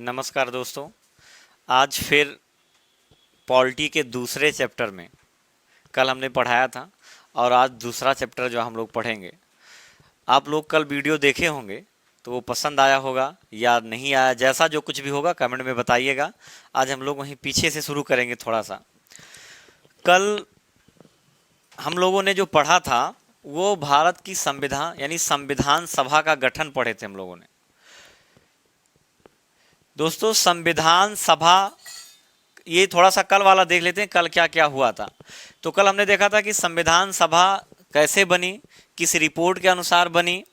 नमस्कार दोस्तों। आज फिर पॉलिटी के दूसरे चैप्टर में कल हमने पढ़ाया था और आज दूसरा चैप्टर जो हम लोग पढ़ेंगे। आप लोग कल वीडियो देखे होंगे तो वो पसंद आया होगा या नहीं आया, जैसा जो कुछ भी होगा कमेंट में बताइएगा। आज हम लोग वहीं पीछे से शुरू करेंगे थोड़ा सा। कल हम लोगों ने जो पढ़ा था वो भारत की संविधान यानी संविधान सभा का गठन पढ़े थे हम लोगों ने। दोस्तों संविधान सभा, ये थोड़ा सा कल वाला देख लेते हैं, कल क्या क्या हुआ था। तो कल हमने देखा था कि संविधान सभा कैसे बनी, किस रिपोर्ट के अनुसार बनी,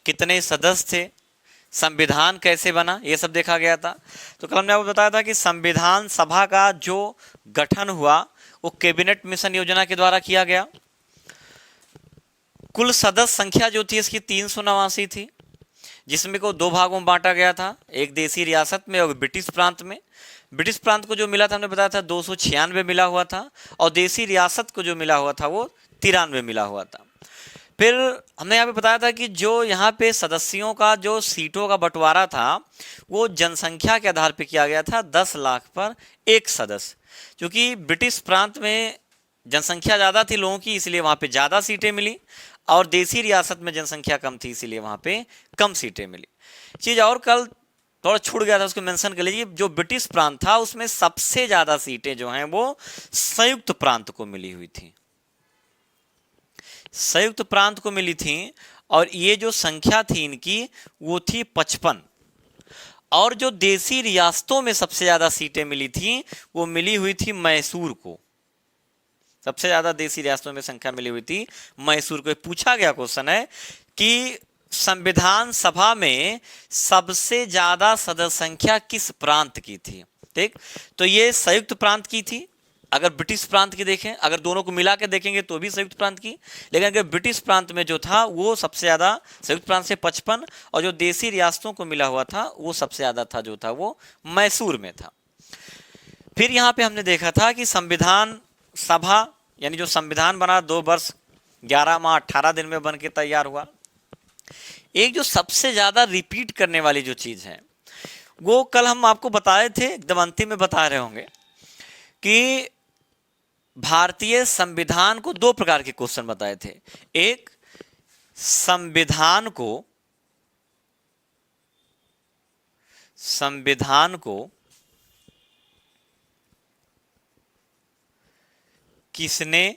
कितने सदस्य थे, संविधान कैसे बना, ये सब देखा गया था। तो कल हमने आपको बताया था कि संविधान सभा का जो गठन हुआ वो कैबिनेट मिशन योजना के द्वारा किया गया। कुल सदस्य संख्या जो थी इसकी 389 थी, जिसमें को दो भागों में बांटा गया था, एक देसी रियासत में और ब्रिटिश प्रांत में। ब्रिटिश प्रांत को जो मिला था हमने बताया था 296 मिला हुआ था, और देसी रियासत को जो मिला हुआ था वो 93 मिला हुआ था। फिर हमने यहाँ पे बताया था कि जो यहाँ पे सदस्यों का जो सीटों का बंटवारा था वो जनसंख्या के आधार पे किया गया था, 10 लाख पर एक सदस्य। क्योंकि ब्रिटिश प्रांत में जनसंख्या ज़्यादा थी लोगों की, इसलिए वहाँ पे ज़्यादा सीटें मिली, और देसी रियासत में जनसंख्या कम थी इसीलिए वहाँ पे कम सीटें मिली। चीज़ और कल थोड़ा छूट गया था, उसको मेंशन कर लीजिए। जो ब्रिटिश प्रांत था उसमें सबसे ज़्यादा सीटें जो हैं वो संयुक्त प्रांत को मिली हुई थी, संयुक्त प्रांत को मिली थी। और ये जो संख्या थी इनकी वो थी 55। और जो देसी रियासतों में सबसे ज्यादा सीटें मिली थी वो मिली हुई थी मैसूर को। सबसे ज्यादा देसी रियासतों में संख्या मिली हुई थी मैसूर को। पूछा गया क्वेश्चन है कि संविधान सभा में सबसे ज्यादा सदस्य संख्या किस प्रांत की थी। ठीक, तो ये संयुक्त प्रांत की थी। अगर ब्रिटिश प्रांत की देखें, अगर दोनों को मिला के देखेंगे तो भी संयुक्त प्रांत की, लेकिन अगर ब्रिटिश प्रांत में जो था वो सबसे ज्यादा संयुक्त प्रांत से 55, और जो देसी रियासतों को मिला हुआ था वो सबसे ज्यादा था जो था वो मैसूर में था। फिर यहाँ पे हमने देखा था कि संविधान सभा यानी जो संविधान बना 2 वर्ष 11 माह 18 दिन में बन के तैयार हुआ। एक जो सबसे ज्यादा रिपीट करने वाली जो चीज है वो कल हम आपको बताए थे, एकदम अंतिम में बता रहे होंगे कि भारतीय संविधान को 2 प्रकार के क्वेश्चन बताए थे। एक, संविधान को किसने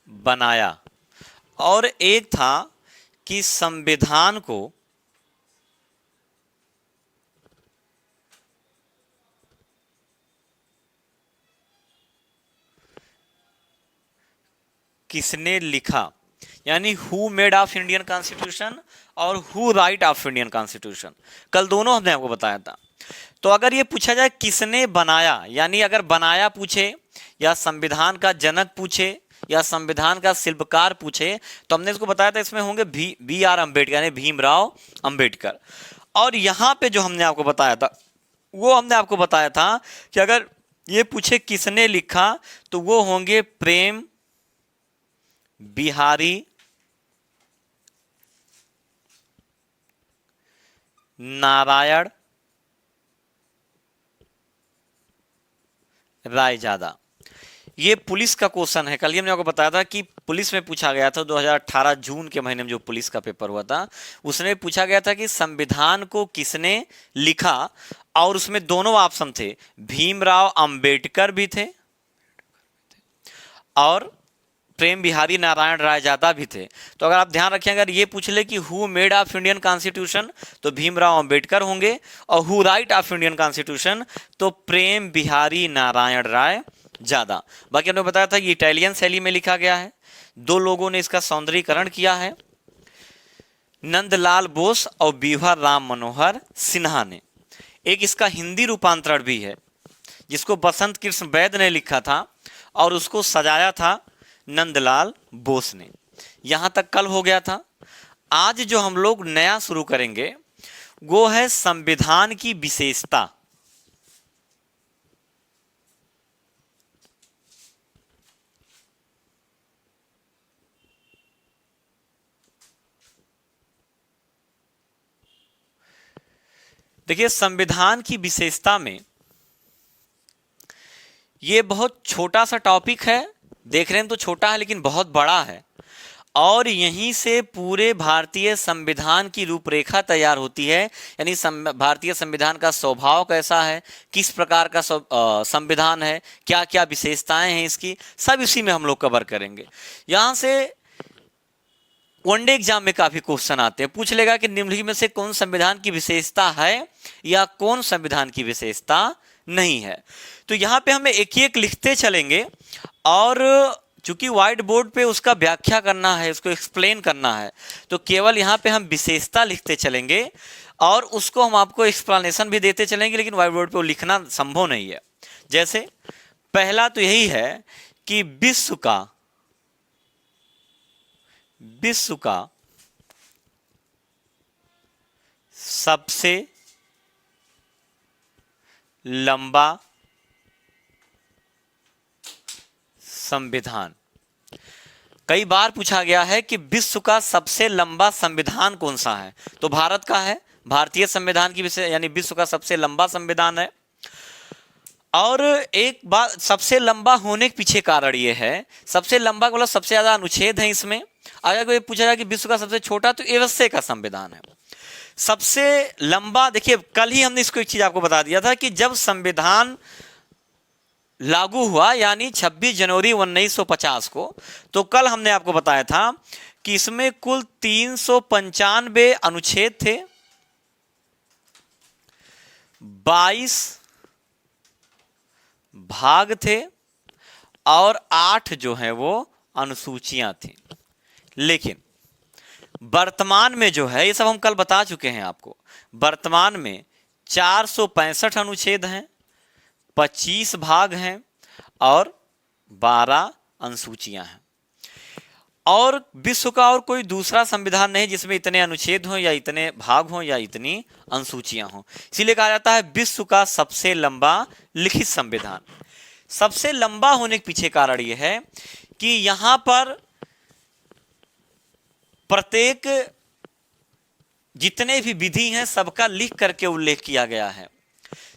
बनाया, और एक था कि संविधान को किसने लिखा, यानी who made of Indian constitution और who write of Indian constitution. कल दोनों हमने आपको बताया था। तो अगर ये पूछा जाए किसने बनाया, यानी अगर बनाया पूछे या संविधान का जनक पूछे या संविधान का शिल्पकार पूछे, तो हमने इसको बताया था इसमें होंगे बी आर अम्बेडकर यानी भीमराव अंबेडकर। और यहां पे जो हमने आपको बताया था वो हमने आपको बताया था कि अगर ये पूछे किसने लिखा तो वो होंगे प्रेम बिहारी नारायण रायजादा। ये पुलिस का क्वेश्चन है। कल ही हमने आपको बताया था कि पुलिस में पूछा गया था 2018 जून के महीने में जो पुलिस का पेपर हुआ था उसमें पूछा गया था कि संविधान को किसने लिखा, और उसमें दोनों ऑप्शन थे, भीमराव अंबेडकर भी थे और प्रेम बिहारी नारायण रायजादा भी थे। तो अगर आप ध्यान रखें, अगर ये पूछ ले कि who made of Indian constitution तो भीमराव अंबेडकर होंगे, और who write of Indian constitution तो प्रेम बिहारी नारायण राय ज्यादा। बाकी हमने बताया था ये इटालियन शैली में लिखा गया है। 2 लोगों ने इसका सौंदर्यीकरण किया है, नंदलाल बोस और बीवा राम मनोहर सिन्हा ने। एक इसका हिंदी रूपांतरण भी है जिसको बसंत कृष्ण वैद ने लिखा था और उसको सजाया था नंदलाल बोस ने। यहां तक कल हो गया था। आज जो हम लोग नया शुरू करेंगे वो है संविधान की विशेषता। देखिए, संविधान की विशेषता में ये बहुत छोटा सा टॉपिक है, देख रहे हैं तो छोटा है लेकिन बहुत बड़ा है, और यहीं से पूरे भारतीय संविधान की रूपरेखा तैयार होती है। यानी भारतीय संविधान का स्वभाव कैसा है, किस प्रकार का संविधान है, क्या क्या विशेषताएं हैं इसकी, सब इसी में हम लोग कवर करेंगे। यहां से वनडे एग्जाम में काफी क्वेश्चन आते हैं, पूछ लेगा कि निम्नलिखित में से कौन संविधान की विशेषता है या कौन संविधान की विशेषता नहीं है। तो यहां पे हमें एक एक लिखते चलेंगे, और चूंकि व्हाइट बोर्ड पे उसका व्याख्या करना है, उसको एक्सप्लेन करना है, तो केवल यहाँ पे हम विशेषता लिखते चलेंगे और उसको हम आपको एक्सप्लेनेशन भी देते चलेंगे, लेकिन व्हाइट बोर्ड पे वो लिखना संभव नहीं है। जैसे पहला तो यही है कि विश्व का सबसे लंबा संविधान। कई बार पूछा गया है कि विश्व का सबसे लंबा संविधान कौन सा है, तो भारत का है, भारतीय संविधान की विषय यानी विश्व का सबसे लंबा संविधान है। और एक बात, सबसे लंबा होने के पीछे कारण ये है, सबसे लंबा मतलब सबसे ज्यादा अनुच्छेद है इसमें। अगर कोई पूछा जाए कि विश्व का सबसे छोटा, तो एवस्य का संविधान है। सबसे लंबा, देखिए कल ही हमने इसको एक चीज आपको बता दिया था कि जब संविधान लागू हुआ यानी 26 जनवरी 1950 को, तो कल हमने आपको बताया था कि इसमें कुल 395 अनुच्छेद थे, 22 भाग थे और 8 जो है वो अनुसूचियां थी। लेकिन वर्तमान में जो है, ये सब हम कल बता चुके हैं आपको, वर्तमान में 465 अनुच्छेद हैं, 25 भाग हैं और 12 अनुसूचियां हैं। और विश्व का और कोई दूसरा संविधान नहीं जिसमें इतने अनुच्छेद हों या इतने भाग हों या इतनी अनुसूचियां हों। इसीलिए कहा जाता है विश्व का सबसे लंबा लिखित संविधान। सबसे लंबा होने के पीछे कारण यह है कि यहां पर प्रत्येक जितने भी विधि हैं सबका लिख करके उल्लेख किया गया है,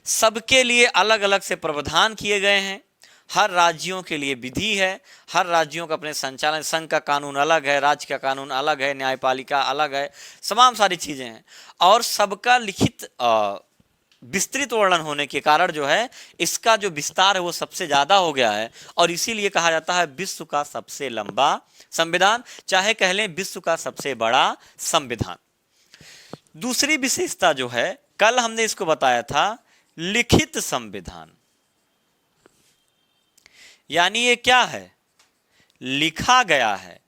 सबके लिए अलग अलग से प्रावधान किए गए हैं। हर राज्यों के लिए विधि है, हर राज्यों का अपने संचालन, संघ का कानून अलग है, राज्य का कानून अलग है, न्यायपालिका अलग है, तमाम सारी चीजें हैं। और सबका लिखित विस्तृत वर्णन होने के कारण जो है इसका जो विस्तार है वो सबसे ज्यादा हो गया है, और इसीलिए कहा जाता है विश्व का सबसे लंबा संविधान, चाहे कह लें विश्व का सबसे बड़ा संविधान। दूसरी विशेषता जो है, कल हमने इसको बताया था, लिखित संविधान। यानी ये क्या है, लिखा गया है।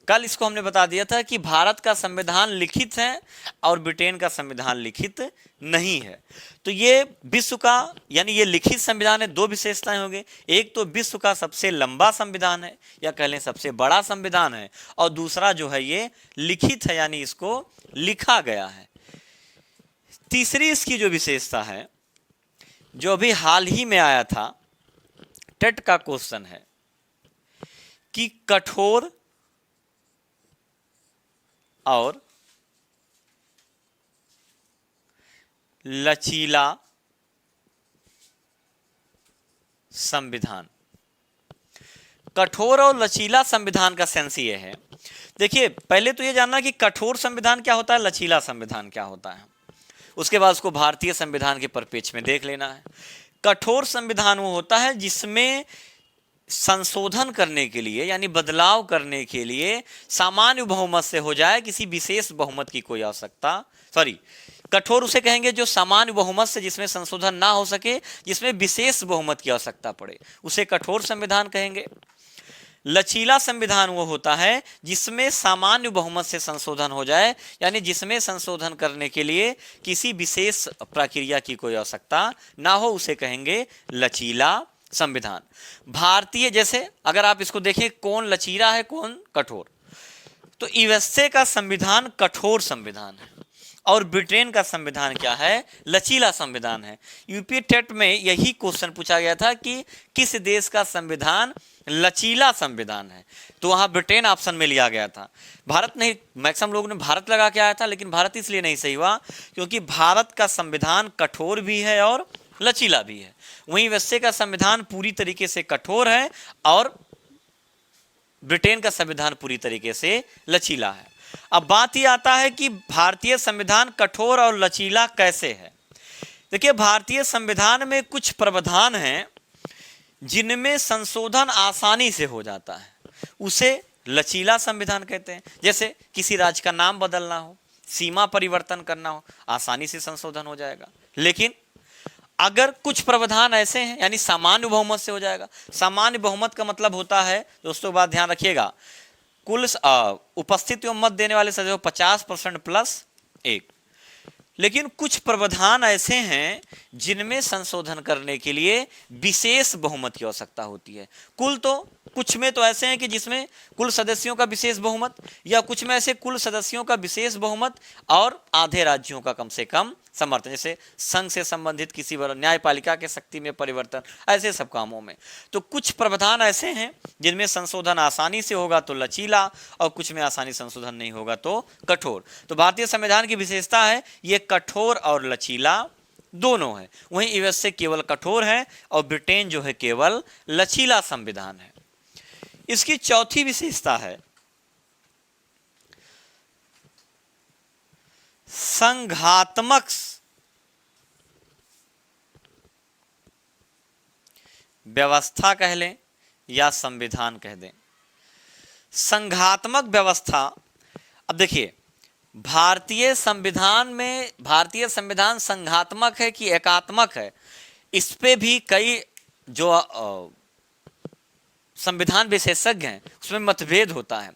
कल इसको हमने बता दिया था कि भारत का संविधान लिखित है और ब्रिटेन का संविधान लिखित नहीं है। तो ये विश्व का यानी ये लिखित संविधान है, दो विशेषताएं हो गई, एक तो विश्व का सबसे लंबा संविधान है या कह लें सबसे बड़ा संविधान है, और दूसरा जो है ये लिखित है यानी इसको लिखा गया है। तीसरी इसकी जो विशेषता है, जो अभी हाल ही में आया था, टेट का क्वेश्चन है कि कठोर और लचीला संविधान। कठोर और लचीला संविधान का सेंस ये है, देखिए पहले तो ये जानना कि कठोर संविधान क्या होता है, लचीला संविधान क्या होता है, उसके बाद उसको भारतीय संविधान के परिप्रेक्ष्य में देख लेना है। कठोर संविधान वो होता है जिसमें संशोधन करने के लिए यानी बदलाव करने के लिए सामान्य बहुमत से हो जाए, किसी विशेष बहुमत की कोई आवश्यकता, कठोर उसे कहेंगे जो सामान्य बहुमत से जिसमें संशोधन ना हो सके, जिसमें विशेष बहुमत की आवश्यकता पड़े, उसे कठोर संविधान कहेंगे। लचीला संविधान वो होता है जिसमें सामान्य बहुमत से संशोधन हो जाए, यानी जिसमें संशोधन करने के लिए किसी विशेष प्रक्रिया की कोई आवश्यकता ना हो, उसे कहेंगे लचीला संविधान। भारतीय, जैसे अगर आप इसको देखें कौन लचीला है कौन कठोर, तो यूएसए का संविधान कठोर संविधान है और ब्रिटेन का संविधान क्या है? लचीला संविधान है। यूपी टेट में यही क्वेश्चन पूछा गया था कि किस देश का संविधान लचीला संविधान है, तो वहां ब्रिटेन ऑप्शन में लिया गया था। भारत नहीं, मैक्सिमम लोगों ने भारत लगा के आया था, लेकिन भारत इसलिए नहीं सही हुआ क्योंकि भारत का संविधान कठोर भी है और लचीला भी है। वहीं यूएसए का संविधान पूरी तरीके से कठोर है और ब्रिटेन का संविधान पूरी तरीके से लचीला है। अब बात यह आता है कि भारतीय संविधान कठोर और लचीला कैसे है। देखिए, भारतीय संविधान में कुछ प्रावधान हैं जिनमें संशोधन आसानी से हो जाता है, उसे लचीला संविधान कहते हैं। जैसे किसी राज्य का नाम बदलना हो, सीमा परिवर्तन करना हो, आसानी से संशोधन हो जाएगा। लेकिन अगर कुछ प्रावधान ऐसे हैं, यानी सामान्य बहुमत से हो जाएगा। सामान्य बहुमत का मतलब होता है, दोस्तों बात ध्यान रखिएगा, कुल उपस्थित एवं मत देने वाले सदस्यों 50% प्लस 1। लेकिन कुछ प्रावधान ऐसे हैं जिनमें संशोधन करने के लिए विशेष बहुमत की आवश्यकता होती है। कुछ में तो ऐसे हैं कि जिसमें कुल सदस्यों का विशेष बहुमत, या कुछ में ऐसे कुल सदस्यों का विशेष बहुमत और आधे राज्यों का कम से कम समर्थन, जैसे संघ से संबंधित किसी न्यायपालिका के शक्ति में परिवर्तन, ऐसे सब कामों में। तो कुछ प्रावधान ऐसे हैं जिनमें संशोधन आसानी से होगा तो लचीला, और कुछ में आसानी संशोधन नहीं होगा तो कठोर। तो भारतीय संविधान की विशेषता है ये कठोर और लचीला दोनों है। वहीं यूएसए केवल कठोर है और ब्रिटेन जो है केवल लचीला संविधान है। इसकी चौथी विशेषता है संघात्मक व्यवस्था कह लें या संविधान कह दें। संघात्मक व्यवस्था, अब देखिए भारतीय संविधान संघात्मक है कि एकात्मक है, इस पे भी कई जो संविधान विशेषज्ञ हैं उसमें मतभेद होता है।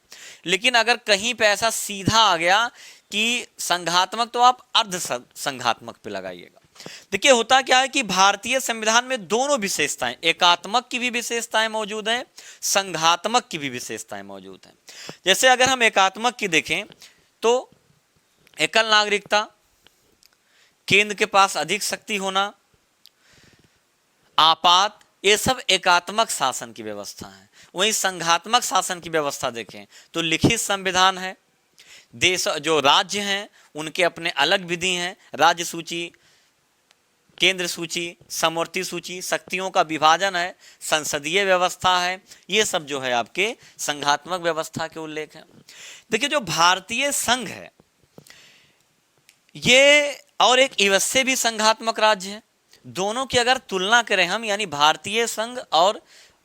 लेकिन अगर कहीं पे ऐसा सीधा आ गया कि संघात्मक, तो आप अर्ध संघात्मक पे लगाइएगा। देखिए होता क्या है कि भारतीय संविधान में दोनों विशेषताएं, एकात्मक की भी विशेषताएं मौजूद हैं, संघात्मक की भी विशेषताएं मौजूद हैं। जैसे अगर हम एकात्मक की देखें तो एकल नागरिकता, केंद्र के पास अधिक शक्ति होना, आपात, ये सब एकात्मक शासन की व्यवस्था है। वहीं संघात्मक शासन की व्यवस्था देखें तो लिखित संविधान है, देश जो राज्य हैं उनके अपने अलग विधि हैं, राज्य सूची, केंद्र सूची, समवर्ती सूची, शक्तियों का विभाजन है, संसदीय व्यवस्था है, ये सब जो है आपके संघात्मक व्यवस्था के उल्लेख हैं। देखिए जो भारतीय संघ है ये और एक यूएसए भी संघात्मक राज्य है, दोनों की अगर तुलना करें हम, यानी भारतीय संघ और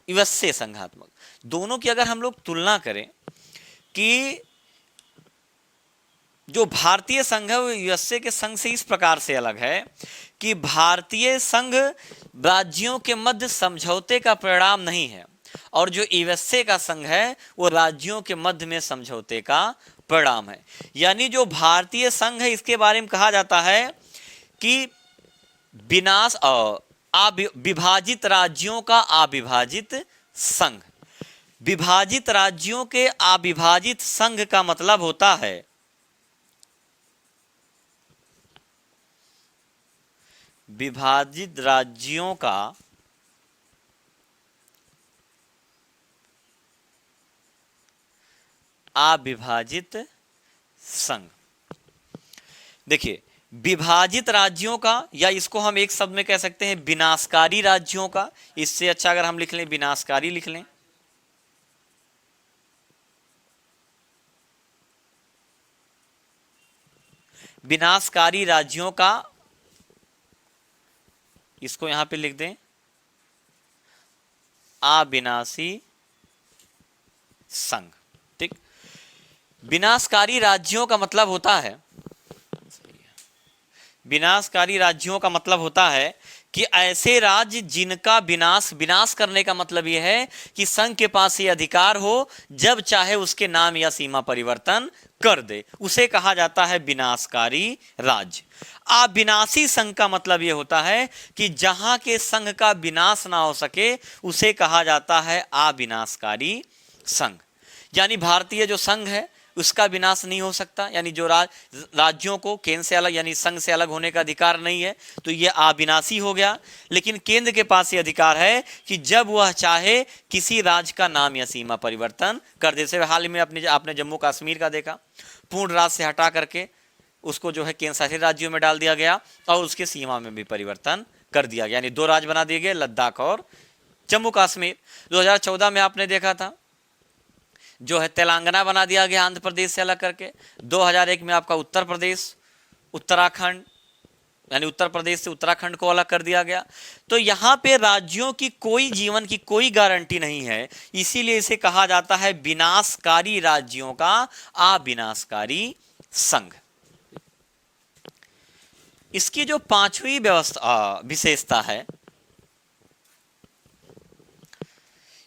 यूएसए संघात्मक, दोनों की अगर हम लोग तुलना करें कि जो भारतीय संघ है वो यूएसए के संघ से इस प्रकार से अलग है कि भारतीय संघ राज्यों के मध्य समझौते का परिणाम नहीं है, और जो यूएसए का संघ है वो राज्यों के मध्य में समझौते का परिणाम है। यानी जो भारतीय संघ है इसके बारे में कहा जाता है कि विभाजित राज्यों का अविभाजित संघ। विभाजित राज्यों के अविभाजित संघ का मतलब होता है विभाजित राज्यों का अविभाजित संघ। देखिए विभाजित राज्यों का, या इसको हम एक शब्द में कह सकते हैं विनाशकारी राज्यों का, इससे अच्छा अगर हम लिख लें विनाशकारी लिख लें। विनाशकारी राज्यों का, इसको यहां पे लिख दें अविनाशी संघ। ठीक, विनाशकारी राज्यों का मतलब होता है, विनाशकारी राज्यों का मतलब होता है कि ऐसे राज्य जिनका विनाश करने का मतलब यह है कि संघ के पास ये अधिकार हो जब चाहे उसके नाम या सीमा परिवर्तन कर दे, उसे कहा जाता है विनाशकारी राज्य। अविनाशी संघ का मतलब यह होता है कि जहां के संघ का विनाश ना हो सके उसे कहा जाता है अविनाशकारी संघ। यानी भारतीय जो संघ है उसका विनाश नहीं हो सकता, यानी जो राज्यों को केंद्र से अलग यानी संघ से अलग होने का अधिकार नहीं है, तो ये अविनाशी हो गया। लेकिन केंद्र के पास ये अधिकार है कि जब वह चाहे किसी राज्य का नाम या सीमा परिवर्तन कर दे। जैसे हाल ही में आपने जम्मू कश्मीर का देखा, पूर्ण राज्य से हटा करके उसको जो है केंद्र शासित राज्यों में डाल दिया गया और उसके सीमा में भी परिवर्तन कर दिया गया, यानी 2 राज्य बना दिए गए, लद्दाख और जम्मू कश्मीर। 2014 में आपने देखा था जो है तेलंगाना बना दिया गया आंध्र प्रदेश से अलग करके। 2001 में आपका उत्तर प्रदेश, उत्तराखंड यानी उत्तर प्रदेश से उत्तराखंड को अलग कर दिया गया। तो यहाँ पे राज्यों की कोई जीवन की कोई गारंटी नहीं है, इसीलिए इसे कहा जाता है विनाशकारी राज्यों का अविनाशकारी संघ। इसकी जो 5वीं विशेषता है,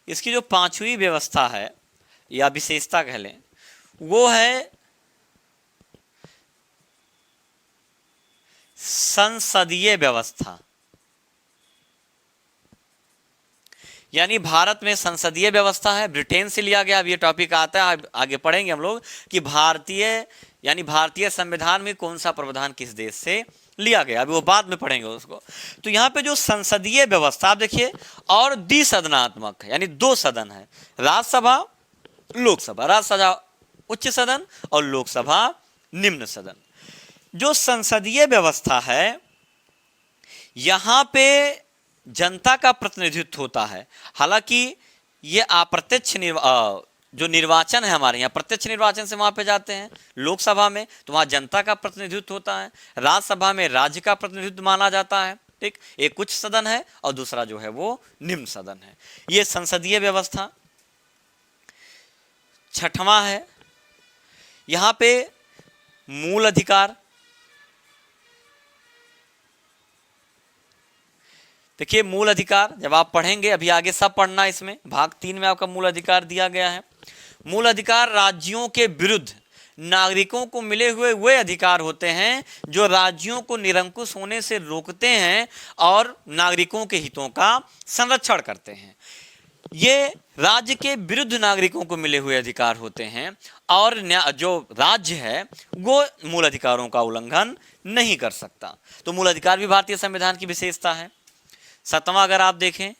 इसकी जो 5वीं व्यवस्था है या विशेषता कह लें, वो है संसदीय व्यवस्था। यानी भारत में संसदीय व्यवस्था है, ब्रिटेन से लिया गया। अब ये टॉपिक आता है, आगे पढ़ेंगे हम लोग कि भारतीय संविधान में कौन सा प्रावधान किस देश से लिया गया, अभी वो बाद में पढ़ेंगे उसको। तो यहाँ पे जो संसदीय व्यवस्था आप देखिए, और द्विसदनात्मक है, यानी 2 सदन है, राज्यसभा लोकसभा, राज्यसभा उच्च सदन और लोकसभा निम्न सदन। जो संसदीय व्यवस्था है, यहां पे जनता का प्रतिनिधित्व होता है। हालांकि ये अप्रत्यक्ष जो निर्वाचन है हमारे यहाँ, प्रत्यक्ष निर्वाचन से वहां पे जाते हैं लोकसभा में, तो वहां जनता का प्रतिनिधित्व होता है। राज्यसभा में राज्य का प्रतिनिधित्व माना जाता है, ठीक। एक उच्च सदन है और दूसरा जो है वो निम्न सदन है। ये संसदीय व्यवस्था। 6वां है, यहां पे मूल अधिकार। देखिए मूल अधिकार जब आप पढ़ेंगे, अभी आगे सब पढ़ना, इसमें भाग 3 में आपका मूल अधिकार दिया गया है। मूल अधिकार राज्यों के विरुद्ध नागरिकों को मिले हुए वे अधिकार होते हैं जो राज्यों को निरंकुश होने से रोकते हैं और नागरिकों के हितों का संरक्षण करते हैं। ये राज्य के विरुद्ध नागरिकों को मिले हुए अधिकार होते हैं और जो राज्य है वो मूल अधिकारों का उल्लंघन नहीं कर सकता। तो मूल अधिकार भी भारतीय संविधान की विशेषता है। 7वां अगर आप देखें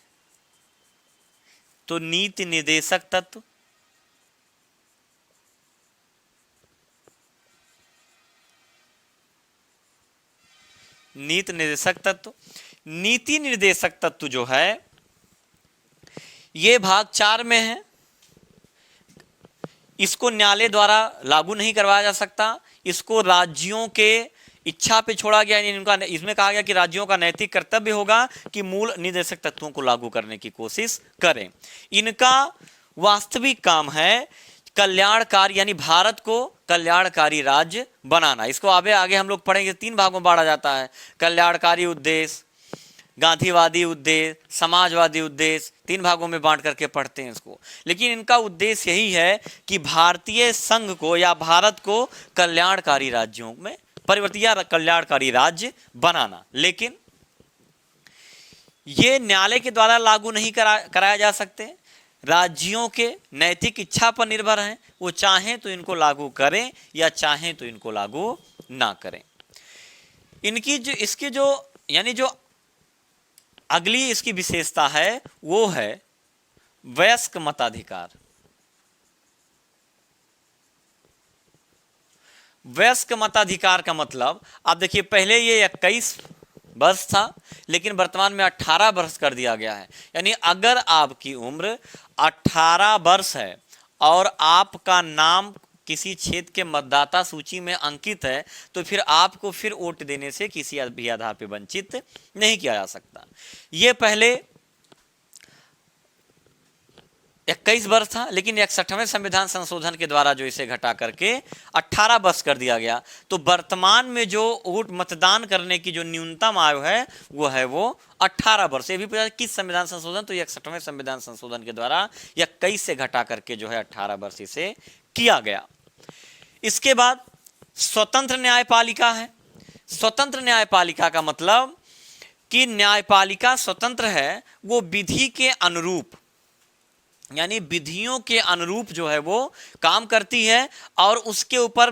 तो नीति निर्देशक तत्व। नीति निर्देशक तत्व, नीति निर्देशक तत्व जो है ये भाग 4 में है। इसको न्यायालय द्वारा लागू नहीं करवाया जा सकता, इसको राज्यों के इच्छा पे छोड़ा गया। इनका इसमें कहा गया कि राज्यों का नैतिक कर्तव्य होगा कि मूल निर्देशक तत्वों को लागू करने की कोशिश करें। इनका वास्तविक काम है कल्याणकारी, यानी भारत को कल्याणकारी राज्य बनाना। इसको आगे हम लोग पढ़ेंगे, 3 भागों में बांटा जाता है। कल्याणकारी उद्देश्य, गांधीवादी उद्देश्य, समाजवादी उद्देश्य, 3 भागों में बांट करके पढ़ते हैं इसको। लेकिन इनका उद्देश्य यही है कि भारतीय संघ को या भारत को कल्याणकारी राज्यों में परिवर्तित या कल्याणकारी राज्य बनाना। लेकिन ये न्यायालय के द्वारा लागू नहीं कराया जा सकते, राज्यों के नैतिक इच्छा पर निर्भर हैं, वो चाहें तो इनको लागू करें या चाहें तो इनको लागू ना करें। इसकी जो यानी जो अगली इसकी विशेषता है वो है वयस्क मताधिकार। वयस्क मताधिकार का मतलब आप देखिए, पहले ये 21 वर्ष था, लेकिन वर्तमान में 18 वर्ष कर दिया गया है। यानी अगर आपकी उम्र 18 वर्ष है और आपका नाम किसी क्षेत्र के मतदाता सूची में अंकित है, तो फिर आपको फिर वोट देने से किसी भी आधार पर वंचित नहीं किया जा सकता। ये पहले 21 वर्ष था, लेकिन 61वें संविधान संशोधन के द्वारा जो इसे घटा करके 18 वर्ष कर दिया गया। तो वर्तमान में जो वोट मतदान करने की जो न्यूनतम आयु है वो 18 वर्ष। ये भी पता किस संविधान संशोधन, तो 61वें संविधान संशोधन के द्वारा 21 से घटा करके जो है 18 वर्ष इसे किया गया। इसके बाद स्वतंत्र न्यायपालिका है। स्वतंत्र न्यायपालिका का मतलब कि न्यायपालिका स्वतंत्र है, वो विधि के अनुरूप यानी विधियों के अनुरूप जो है वो काम करती है और उसके ऊपर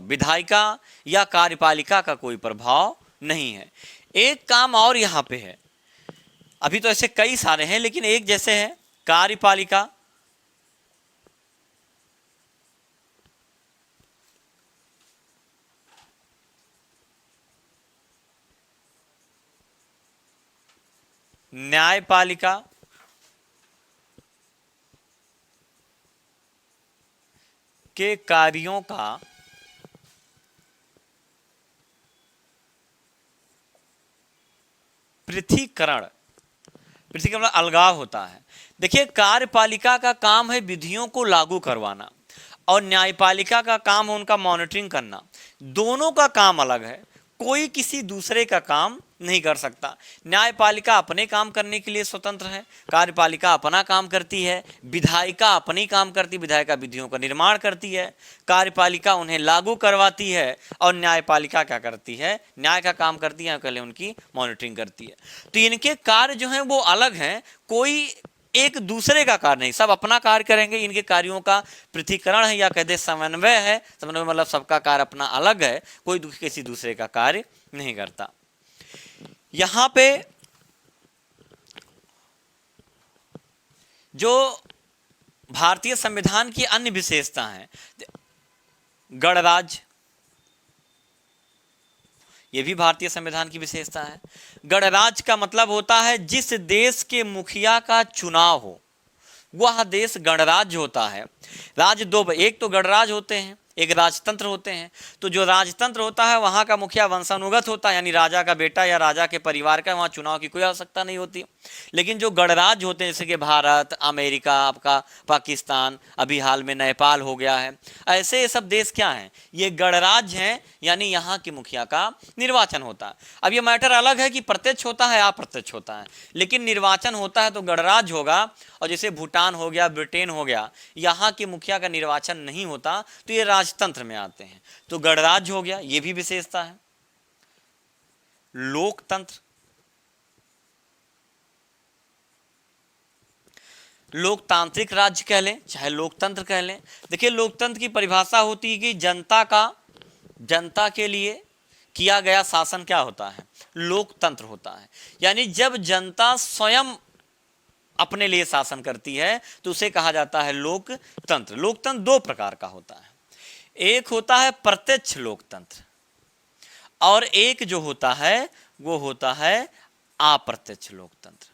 विधायिका या कार्यपालिका का कोई प्रभाव नहीं है। एक काम और यहाँ पे है, अभी तो ऐसे कई सारे हैं लेकिन एक जैसे है कार्यपालिका, न्यायपालिका, के कार्यों का पृथक्करण, पृथक्करण मतलब अलगाव होता है। देखिए कार्यपालिका का काम है विधियों को लागू करवाना और न्यायपालिका का काम है उनका मॉनिटरिंग करना। दोनों का काम अलग है, कोई किसी दूसरे का काम नहीं कर सकता। न्यायपालिका अपने काम करने के लिए स्वतंत्र है, कार्यपालिका अपना काम करती है, विधायिका अपनी काम करती है, विधायिका विधियों का निर्माण करती है, कार्यपालिका उन्हें लागू करवाती है और न्यायपालिका क्या करती है, न्याय का काम करती है, पहले उनकी मॉनिटरिंग करती है। तो इनके कार्य जो हैं वो अलग हैं, कोई एक दूसरे का कार्य नहीं, सब अपना कार्य करेंगे। इनके कार्यों का पृथक्करण है या कहते समन्वय है, समन्वय मतलब सबका कार्य अपना अलग है, कोई किसी दूसरे का कार्य नहीं करता। यहां पे जो भारतीय संविधान की अन्य विशेषता है, गणराज्य, ये भी भारतीय संविधान की विशेषता है। गणराज्य का मतलब होता है जिस देश के मुखिया का चुनाव हो वह देश गणराज्य होता है। राज्य दो, एक तो गणराज्य होते हैं, एक राजतंत्र होते हैं। तो जो राजतंत्र होता है वहाँ का मुखिया वंशानुगत होता है, यानी राजा का बेटा या राजा के परिवार का, वहाँ चुनाव की कोई आवश्यकता नहीं होती। लेकिन जो गणराज्य होते हैं जैसे कि भारत, अमेरिका, आपका पाकिस्तान, अभी हाल में नेपाल हो गया है, ऐसे ये सब देश क्या हैं, ये गणराज्य हैं, यानी यहाँ के मुखिया का निर्वाचन होता है। अब ये मैटर अलग है कि प्रत्यक्ष होता है अप्रत्यक्ष होता है, लेकिन निर्वाचन होता है तो गणराज्य होगा। और जैसे भूटान हो गया, ब्रिटेन हो गया, यहाँ के मुखिया का निर्वाचन नहीं होता तो ये राजतंत्र में आते हैं। तो गणराज्य हो गया, ये भी विशेषता है। लोकतंत्र, लोकतांत्रिक राज्य कह लें चाहे लोकतंत्र कह लें। देखिए लोकतंत्र की परिभाषा होती है कि जनता के लिए किया गया शासन क्या होता है, लोकतंत्र होता है। यानी जब जनता स्वयं अपने लिए शासन करती है तो उसे कहा जाता है लोकतंत्र। लोकतंत्र दो प्रकार का होता है, एक होता है प्रत्यक्ष लोकतंत्र और एक जो होता है वो होता है अप्रत्यक्ष लोकतंत्र।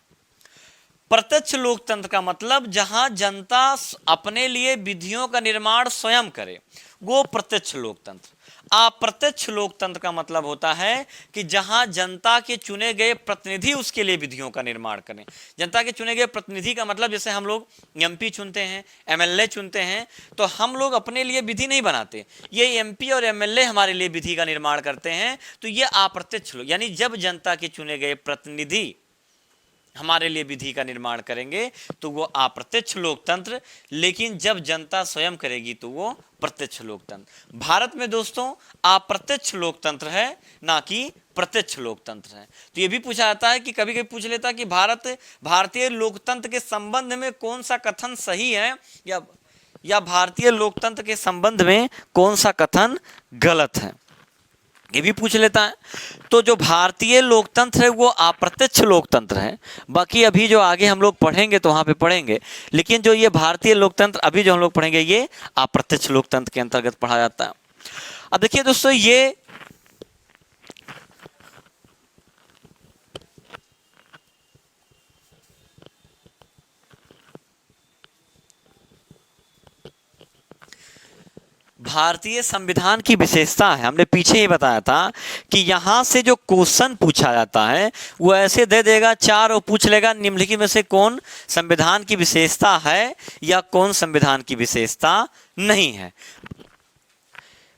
प्रत्यक्ष लोकतंत्र का मतलब जहां जनता अपने लिए विधियों का निर्माण स्वयं करे, वो प्रत्यक्ष लोकतंत्र। अप्रत्यक्ष लोकतंत्र का मतलब होता है कि जहां जनता के चुने गए प्रतिनिधि उसके लिए विधियों का निर्माण करें। जनता के चुने गए प्रतिनिधि का मतलब जैसे हम लोग एमपी चुनते हैं, एमएलए चुनते हैं, तो हम लोग अपने लिए विधि नहीं बनाते, ये एमपी और एमएलए हमारे लिए विधि का निर्माण करते हैं। तो ये अप्रत्यक्ष लोक, यानी जब जनता के चुने गए प्रतिनिधि हमारे लिए विधि का निर्माण करेंगे तो वो अप्रत्यक्ष लोकतंत्र, लेकिन जब जनता स्वयं करेगी तो वो प्रत्यक्ष लोकतंत्र। भारत में दोस्तों अप्रत्यक्ष लोकतंत्र है, ना कि प्रत्यक्ष लोकतंत्र है। तो ये भी पूछा जाता है कि कभी कभी पूछ लेता है कि भारतीय लोकतंत्र के संबंध में कौन सा कथन सही है या भारतीय लोकतंत्र के संबंध में कौन सा कथन गलत है, ये भी पूछ लेता है। तो जो भारतीय लोकतंत्र है वो अप्रत्यक्ष लोकतंत्र है। बाकी अभी जो आगे हम लोग पढ़ेंगे तो वहाँ पे पढ़ेंगे, लेकिन जो ये भारतीय लोकतंत्र अभी जो हम लोग पढ़ेंगे ये अप्रत्यक्ष लोकतंत्र के अंतर्गत पढ़ा जाता है। अब देखिए दोस्तों, ये भारतीय संविधान की विशेषता है। हमने पीछे ही बताया था कि यहाँ से जो क्वेश्चन पूछा जाता है वो ऐसे दे देगा चार और पूछ लेगा निम्नलिखित में से कौन संविधान की विशेषता है या कौन संविधान की विशेषता नहीं है।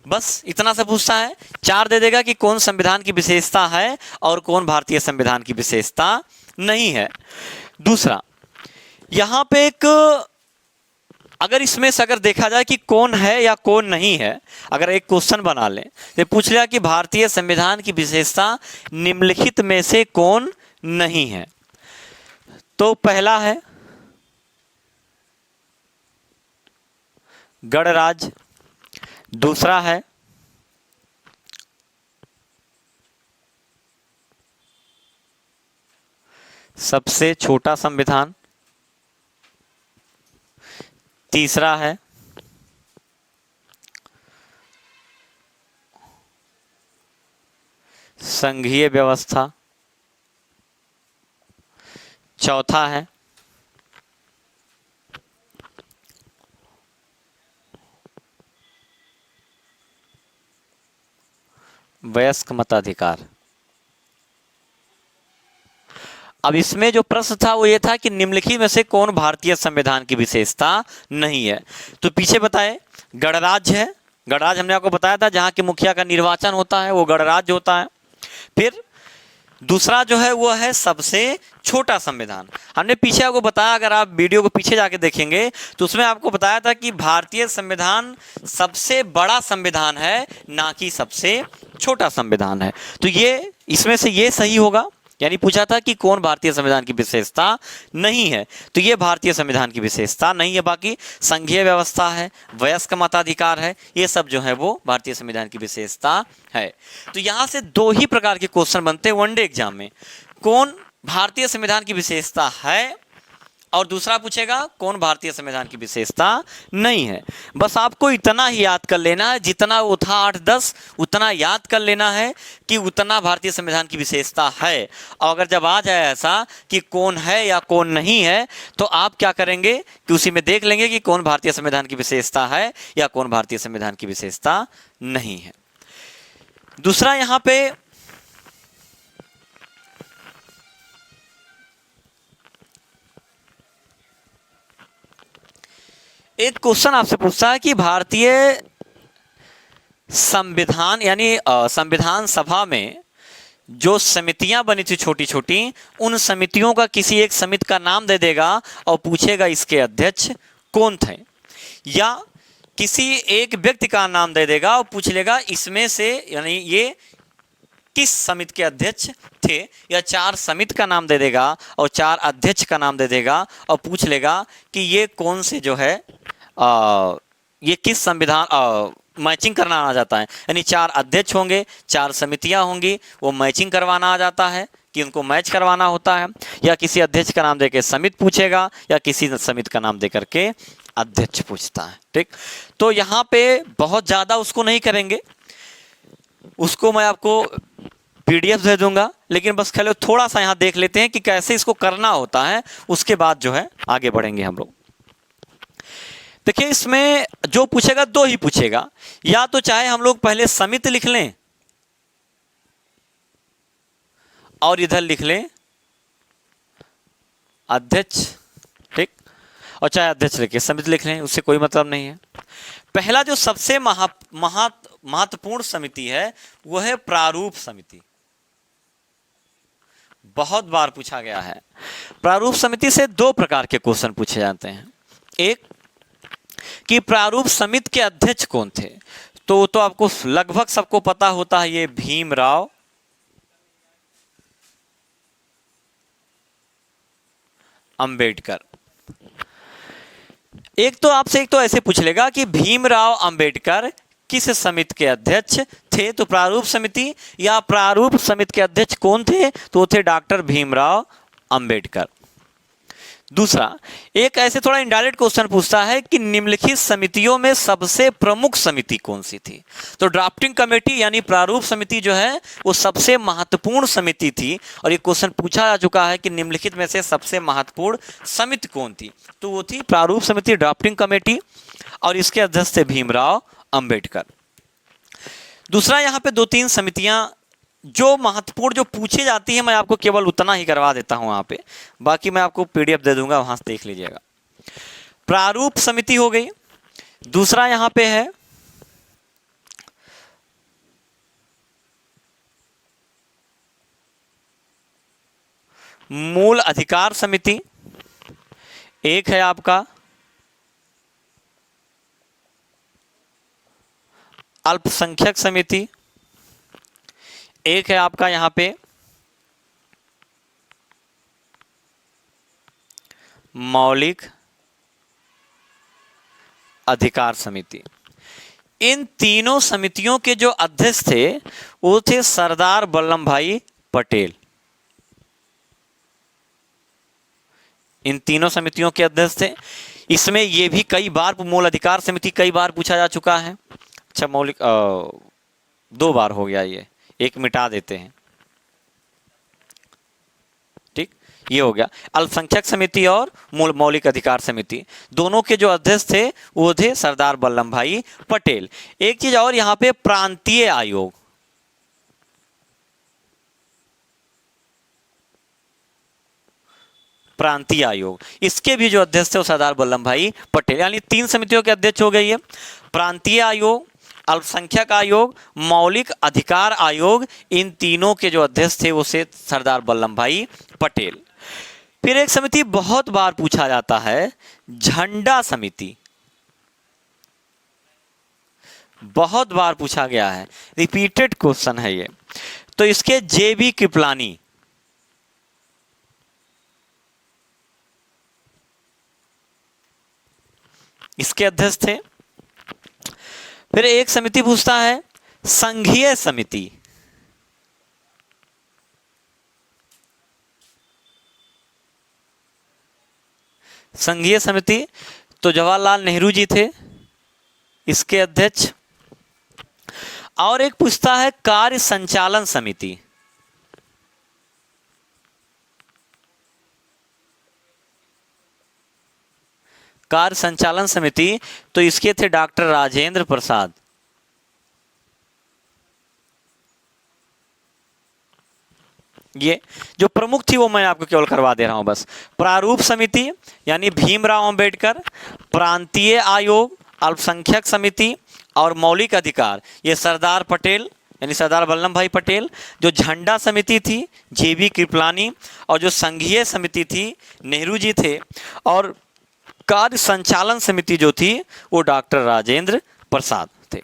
बस इतना सा पूछता है, चार दे देगा कि कौन संविधान की विशेषता है और कौन भारतीय संविधान की विशेषता नहीं है। दूसरा, यहाँ पे एक अगर इसमें से अगर देखा जाए कि कौन है या कौन नहीं है, अगर एक क्वेश्चन बना लें तो पूछ लिया कि भारतीय संविधान की विशेषता निम्नलिखित में से कौन नहीं है, तो पहला है गणराज्य। दूसरा है सबसे छोटा संविधान। तीसरा है संघीय व्यवस्था। चौथा है वयस्क मताधिकार। अब इसमें जो प्रश्न था वो ये था कि निम्नलिखित में से कौन भारतीय संविधान की विशेषता नहीं है। तो पीछे बताए गणराज्य है। गणराज्य हमने आपको बताया था जहां के मुखिया का निर्वाचन होता है वो गणराज्य होता है। फिर दूसरा जो है वो है सबसे छोटा संविधान। हमने पीछे आपको बताया, अगर आप वीडियो को पीछे जाके देखेंगे तो उसमें आपको बताया था कि भारतीय संविधान सबसे बड़ा संविधान है, ना कि सबसे छोटा संविधान है। तो ये इसमें से ये सही होगा, यानी पूछा था कि कौन भारतीय संविधान की विशेषता नहीं है, तो ये भारतीय संविधान की विशेषता नहीं है। बाकी संघीय व्यवस्था है, वयस्क मताधिकार है, ये सब जो है वो भारतीय संविधान की विशेषता है। तो यहां से दो ही प्रकार के क्वेश्चन बनते हैं वनडे एग्जाम में, कौन भारतीय संविधान की विशेषता है और दूसरा पूछेगा कौन भारतीय संविधान की विशेषता नहीं है। बस आपको इतना ही याद कर लेना है, जितना वो था 8-10 उतना याद कर लेना है कि उतना भारतीय संविधान की विशेषता है। और अगर जब आ जाए ऐसा कि कौन है या कौन नहीं है तो आप क्या करेंगे कि उसी में देख लेंगे कि कौन भारतीय संविधान की विशेषता है या कौन भारतीय संविधान की विशेषता नहीं है। दूसरा यहां पे एक क्वेश्चन आपसे पूछता है कि भारतीय संविधान यानी संविधान सभा में जो समितियां बनी थी छोटी छोटी, उन समितियों का किसी एक समिति का नाम दे देगा और पूछेगा इसके अध्यक्ष कौन थे, या किसी एक व्यक्ति का नाम दे देगा और पूछ लेगा इसमें से यानी ये किस समिति के अध्यक्ष थे, या 4 समिति का नाम दे देगा और 4 अध्यक्ष का नाम दे देगा और पूछ लेगा कि ये कौन से जो है ये किस संविधान मैचिंग करना आ जाता है। यानी 4 अध्यक्ष होंगे, 4 समितियां होंगी, वो मैचिंग करवाना आ जाता है कि उनको मैच करवाना होता है, या किसी अध्यक्ष का नाम देकर समिति पूछेगा या किसी समिति का नाम देकर के अध्यक्ष पूछता है। ठीक, तो यहाँ पे बहुत ज़्यादा उसको नहीं करेंगे, उसको मैं आपको पीडीएफ दे दूंगा, लेकिन बस खाली थोड़ा सा यहाँ देख लेते हैं कि कैसे इसको करना होता है, उसके बाद जो है आगे बढ़ेंगे हम लोग। देखिए इसमें जो पूछेगा 2 ही पूछेगा, या तो चाहे हम लोग पहले समिति लिख लें और इधर लिख लें अध्यक्ष, ठीक, और चाहे अध्यक्ष लिखे समिति लिख लें, उससे कोई मतलब नहीं है। पहला जो सबसे महत्वपूर्ण समिति है वो है प्रारूप समिति। बहुत बार पूछा गया है। प्रारूप समिति से 2 प्रकार के क्वेश्चन पूछे जाते हैं। एक कि प्रारूप समिति के अध्यक्ष कौन थे, तो आपको लगभग सबको पता होता है, ये भीमराव अंबेडकर। एक तो ऐसे पूछ लेगा कि भीमराव अंबेडकर किस समिति के अध्यक्ष थे, तो प्रारूप समिति, या प्रारूप समिति के अध्यक्ष कौन थे, तो थे डॉक्टर भीमराव अंबेडकर। दूसरा एक ऐसे थोड़ा इनडायरेक्ट क्वेश्चन पूछता है कि निम्नलिखित समितियों में सबसे प्रमुख समिति कौन सी थी, तो ड्राफ्टिंग कमेटी यानी प्रारूप समिति जो है वो सबसे महत्वपूर्ण समिति थी, और ये क्वेश्चन पूछा जा चुका है कि निम्नलिखित में से सबसे महत्वपूर्ण समिति कौन थी, तो वो थी प्रारूप समिति, ड्राफ्टिंग कमेटी, और इसके अध्यक्ष थे भीमराव अंबेडकर। दूसरा यहाँ पे 2-3 समितियां जो महत्वपूर्ण जो पूछी जाती है, मैं आपको केवल उतना ही करवा देता हूं वहां पे, बाकी मैं आपको पीडीएफ दे दूंगा, वहां से देख लीजिएगा। प्रारूप समिति हो गई। दूसरा यहां पे है मूल अधिकार समिति, एक है आपका अल्पसंख्यक समिति, एक है आपका यहां पे मौलिक अधिकार समिति। इन तीनों समितियों के जो अध्यक्ष थे वो थे सरदार वल्लभ भाई पटेल। इन तीनों समितियों के अध्यक्ष थे। इसमें ये भी कई बार, मूल अधिकार समिति कई बार पूछा जा चुका है। अच्छा, मौलिक 2 बार हो गया, ये एक मिटा देते हैं। ठीक, ये हो गया। अल्पसंख्यक समिति और मूल मौलिक अधिकार समिति, दोनों के जो अध्यक्ष थे वो थे सरदार वल्लभ भाई पटेल। एक चीज और यहां पे, प्रांतीय आयोग। प्रांतीय आयोग, इसके भी जो अध्यक्ष थे वो सरदार वल्लभ भाई पटेल। यानी 3 समितियों के अध्यक्ष हो गए ये, प्रांतीय आयोग, अल्पसंख्यक आयोग, मौलिक अधिकार आयोग। इन तीनों के जो अध्यक्ष थे वो से सरदार वल्लभ भाई पटेल। फिर एक समिति बहुत बार पूछा जाता है, झंडा समिति। बहुत बार पूछा गया है, रिपीटेड क्वेश्चन है ये। तो इसके जेबी कृपलानी, इसके अध्यक्ष थे। फिर एक समिति पूछता है संघीय समिति। संघीय समिति तो जवाहरलाल नेहरू जी थे इसके अध्यक्ष। और एक पूछता है कार्य संचालन समिति। कार्य संचालन समिति तो इसके थे डॉक्टर राजेंद्र प्रसाद। ये जो प्रमुख थी वो मैं आपको केवल करवा दे रहा हूं बस। प्रारूप समिति यानी भीमराव अंबेडकर, प्रांतीय आयोग, अल्पसंख्यक समिति और मौलिक अधिकार ये सरदार पटेल यानी सरदार वल्लभ भाई पटेल। जो झंडा समिति थी जेबी कृपलानी, और जो संघीय समिति थी नेहरू जी थे, और कार्य संचालन समिति जो थी वो डॉक्टर राजेंद्र प्रसाद थे।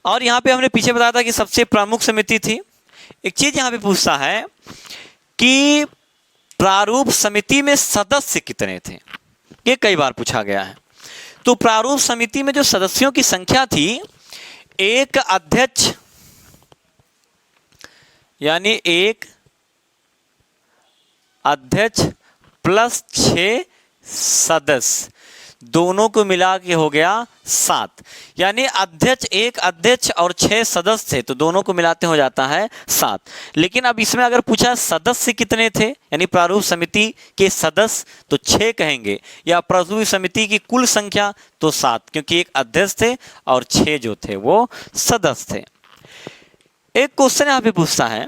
और यहाँ पे हमने पीछे बताया था कि सबसे प्रमुख समिति थी। एक चीज यहाँ पे पूछता है कि प्रारूप समिति में सदस्य कितने थे, ये कई बार पूछा गया है। तो प्रारूप समिति में जो सदस्यों की संख्या थी, एक अध्यक्ष यानी एक अध्यक्ष प्लस 6 सदस्य, दोनों को मिला के हो गया 7। यानी अध्यक्ष, एक अध्यक्ष और 6 सदस्य थे, तो दोनों को मिलाते हो जाता है 7। लेकिन अब इसमें अगर पूछा सदस्य कितने थे, यानी प्रारूप समिति के सदस्य, तो 6 कहेंगे, या प्रारूप समिति की कुल संख्या तो 7, क्योंकि एक अध्यक्ष थे और 6 जो थे वो सदस्य थे। एक क्वेश्चन यहां पे पूछता है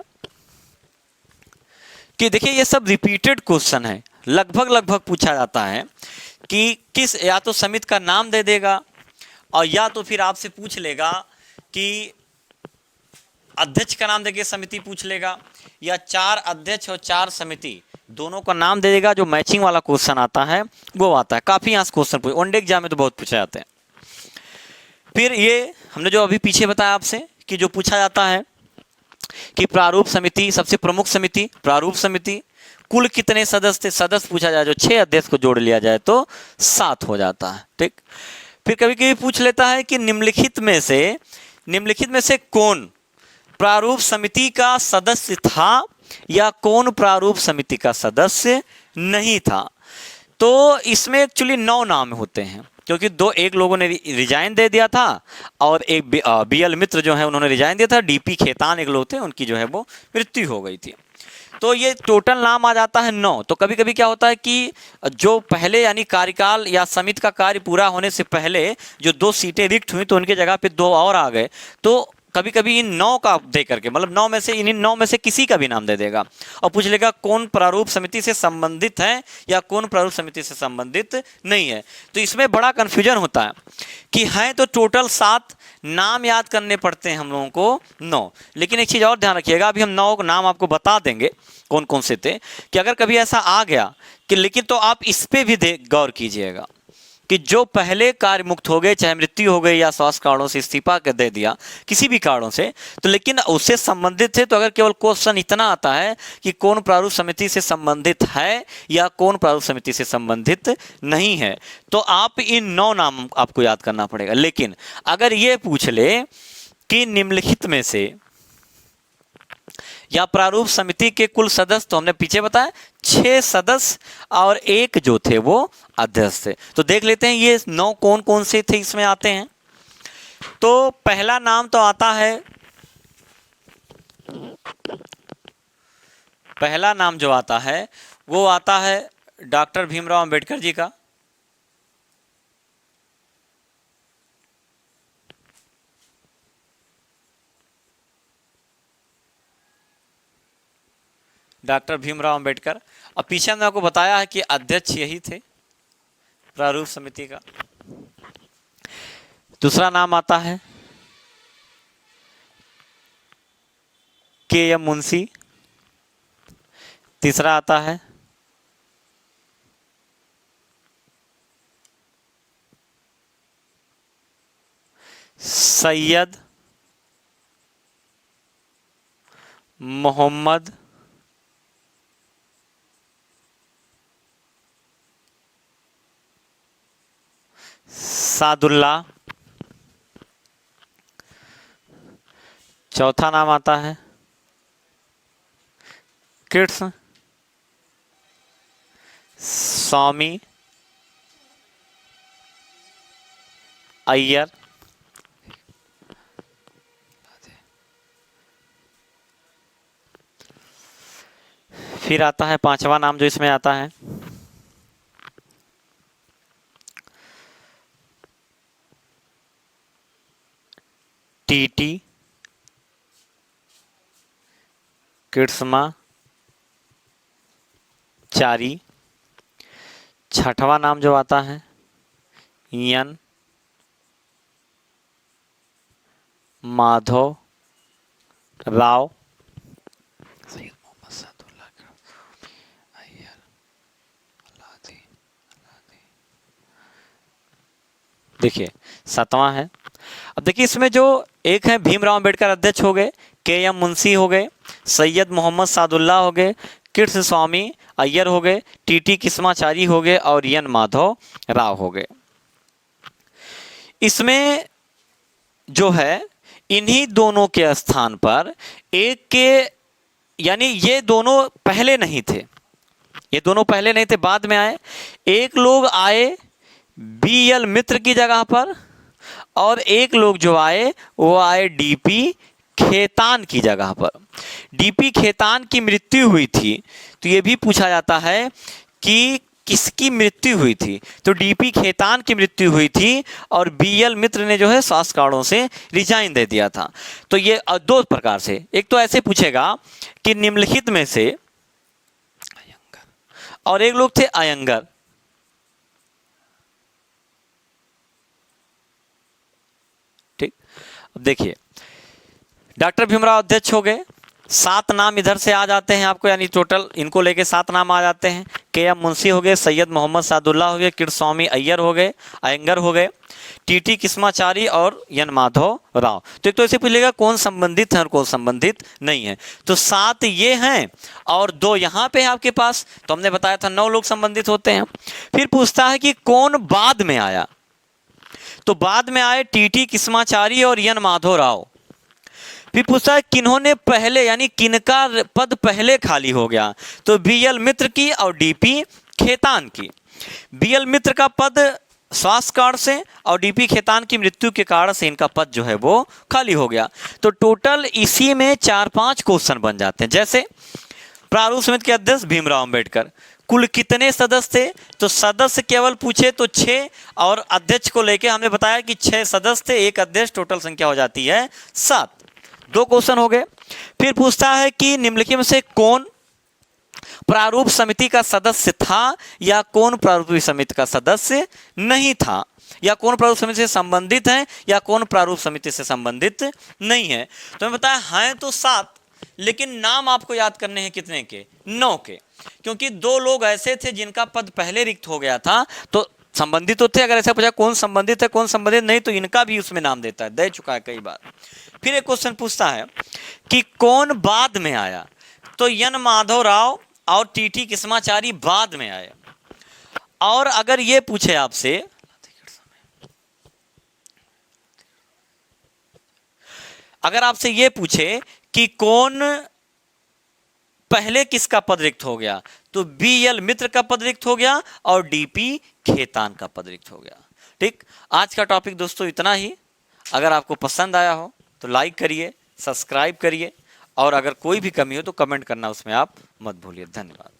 कि देखिए ये सब रिपीटेड क्वेश्चन है, लगभग पूछा जाता है कि किस, या तो समिति का नाम दे देगा और या तो फिर आपसे पूछ लेगा कि अध्यक्ष का नाम देके समिति पूछ लेगा, या 4 अध्यक्ष और 4 समिति दोनों का नाम दे देगा। जो मैचिंग वाला क्वेश्चन आता है वो आता है। काफी यहाँ से क्वेश्चन पूछे, वनडे एग्जाम में तो बहुत पूछे जाते हैं। फिर ये हमने जो अभी पीछे बताया आपसे कि जो पूछा जाता है कि प्रारूप समिति सबसे प्रमुख समिति, प्रारूप समिति कुल कितने सदस्य थे, सदस्य पूछा जाए, जो 6 अध्यक्ष को जोड़ लिया जाए तो 7 हो जाता है। ठीक, फिर कभी कभी पूछ लेता है कि निम्नलिखित में से कौन प्रारूप समिति का सदस्य था या कौन प्रारूप समिति का सदस्य नहीं था। तो इसमें एक्चुअली 9 नाम होते हैं, क्योंकि एक लोगों ने रिजाइन दे दिया था और एक बीएल मित्र जो है उन्होंने रिजाइन दिया था, डीपी खेतान एक लोग थे, उनकी जो है वो मृत्यु हो गई थी। तो ये टोटल नाम आ जाता है 9। तो कभी कभी क्या होता है कि जो पहले यानी कार्यकाल या समिति का कार्य पूरा होने से पहले जो 2 सीटें रिक्त हुई तो उनके जगह पे 2 और आ गए, तो कभी कभी इन 9 का दे करके, मतलब 9 में से, इन 9 में से किसी का भी नाम दे देगा और पूछ लेगा कौन प्रारूप समिति से संबंधित है या कौन प्रारूप समिति से संबंधित नहीं है। तो इसमें बड़ा कन्फ्यूजन होता है कि हैं तो टोटल 7, नाम याद करने पड़ते हैं हम लोगों को 9। लेकिन एक चीज़ और ध्यान रखिएगा, अभी हम 9 नाम आपको बता देंगे कौन कौन से थे, कि अगर कभी ऐसा आ गया कि, लेकिन तो आप इस पे भी गौर कीजिएगा कि जो पहले कार्य मुक्त हो गए, चाहे मृत्यु हो गई या स्वास्थ्य कारणों से इस्तीफा कर दे दिया, किसी भी कारणों से, तो लेकिन उससे संबंधित थे, तो अगर केवल क्वेश्चन इतना आता है कि कौन प्रारूप समिति से संबंधित है या कौन प्रारूप समिति से संबंधित नहीं है, तो आप इन 9 नाम आपको याद करना पड़ेगा। लेकिन अगर ये पूछ ले कि निम्नलिखित में से या प्रारूप समिति के कुल सदस्य, तो हमने पीछे बताया 6 सदस्य और 1 जो थे वो अध्यक्ष थे। तो देख लेते हैं ये 9 कौन कौन से थे इसमें आते हैं। तो पहला नाम तो आता है, पहला नाम जो आता है वो आता है डॉक्टर भीमराव अंबेडकर जी का। डॉक्टर भीमराव अंबेडकर। अब पीछे हमने आपको बताया है कि अध्यक्ष यही थे प्रारूप समिति का। दूसरा नाम आता है के एम मुंशी। तीसरा आता है सैयद मोहम्मद सादुल्लाह। चौथा नाम आता है कृष्ण स्वामी अय्यर। फिर आता है पांचवा नाम जो इसमें आता है टीटी कृष्णाचारी। छठवां नाम जो आता है एन माधव राव। देखिए 7वां है। अब देखिए इसमें जो एक है भीमराव अंबेडकर अध्यक्ष हो गए, के एम मुंशी हो गए, सैयद मोहम्मद सादुल्लाह हो गए, कृष्ण स्वामी अय्यर हो गए, टीटी कृष्णाचारी हो गए और एन माधव राव हो गए। इसमें जो है इन्हीं दोनों के स्थान पर एक के, यानी ये दोनों पहले नहीं थे, ये दोनों पहले नहीं थे, बाद में आए। एक लोग आए बीएल मित्र की जगह पर और एक लोग जो आए वो आए डीपी खेतान की जगह पर। डीपी खेतान की मृत्यु हुई थी, तो ये भी पूछा जाता है कि किसकी मृत्यु हुई थी, तो डीपी खेतान की मृत्यु हुई थी और बीएल मित्र ने जो है स्वास्थ्य कारणों से रिजाइन दे दिया था। तो ये 2 प्रकार से, एक तो ऐसे पूछेगा कि निम्नलिखित में से, और एक लोग थे अयंगर। ठीक, अब देखिए डॉक्टर भीमराव अध्यक्ष हो गए, 7 नाम इधर से आ जाते हैं आपको, यानी टोटल इनको लेके 7 नाम आ जाते हैं। के एम मुंशी हो गए, सैयद मोहम्मद सादुल्लाह हो गए, कृष्ण स्वामी अय्यर हो गए, अयंगर हो गए, टीटी कृष्णाचारी और एन माधव राव। तो एक तो ऐसे पूछेगा कौन संबंधित है और कौन संबंधित नहीं है। तो 7 ये हैं और 2 यहाँ पे है आपके पास। तो हमने बताया था 9 लोग संबंधित होते हैं। फिर पूछता है कि कौन बाद में आया, तो बाद में आए टीटी कृष्णाचारी और एन माधव राव। फिर पूछता है किन्होंने पहले, यानी किनका पद पहले खाली हो गया, तो बीएल मित्र की और डीपी खेतान की। बीएल मित्र का पद स्वास्थ्य कारण से और डीपी खेतान की मृत्यु के कारण से इनका पद जो है वो खाली हो गया। तो टोटल इसी में 4-5 क्वेश्चन बन जाते हैं। जैसे प्रारूप समिति के अध्यक्ष भीमराव अंबेडकर, कुल कितने सदस्य थे, तो सदस्य केवल पूछे तो 6 और अध्यक्ष को लेके हमने बताया कि 6 सदस्य थे, 1 अध्यक्ष, टोटल संख्या हो जाती है 7। 2 क्वेश्चन हो गए। फिर पूछता है कि निम्नलिखित में से कौन प्रारूप समिति का सदस्य था या कौन प्रारूप समिति का सदस्य नहीं था, या कौन प्रारूप समिति से संबंधित है या कौन प्रारूप समिति से संबंधित नहीं है। तो मैं बताया हैं तो 7, लेकिन नाम आपको याद करने हैं कितने के, 9 के, क्योंकि 2 लोग ऐसे थे जिनका पद पहले रिक्त हो गया था, तो संबंधित तो थे, अगर ऐसा पूछा कौन संबंधित है कौन संबंधित नहीं, तो इनका भी उसमें नाम देता है, दे चुका है कई बार। फिर एक क्वेश्चन पूछता है कि कौन बाद में आया, तो एन माधव राव और टीटी कृष्णाचारी बाद में आए। और अगर ये पूछे आपसे, अगर आपसे ये पूछे कि कौन पहले किसका पद रिक्त हो गया, तो बीएल मित्र का पद रिक्त हो गया और डीपी खेतान का पद रिक्त हो गया। ठीक, आज का टॉपिक दोस्तों इतना ही। अगर आपको पसंद आया हो तो लाइक करिए, सब्सक्राइब करिए, और अगर कोई भी कमी हो तो कमेंट करना उसमें आप मत भूलिए। धन्यवाद।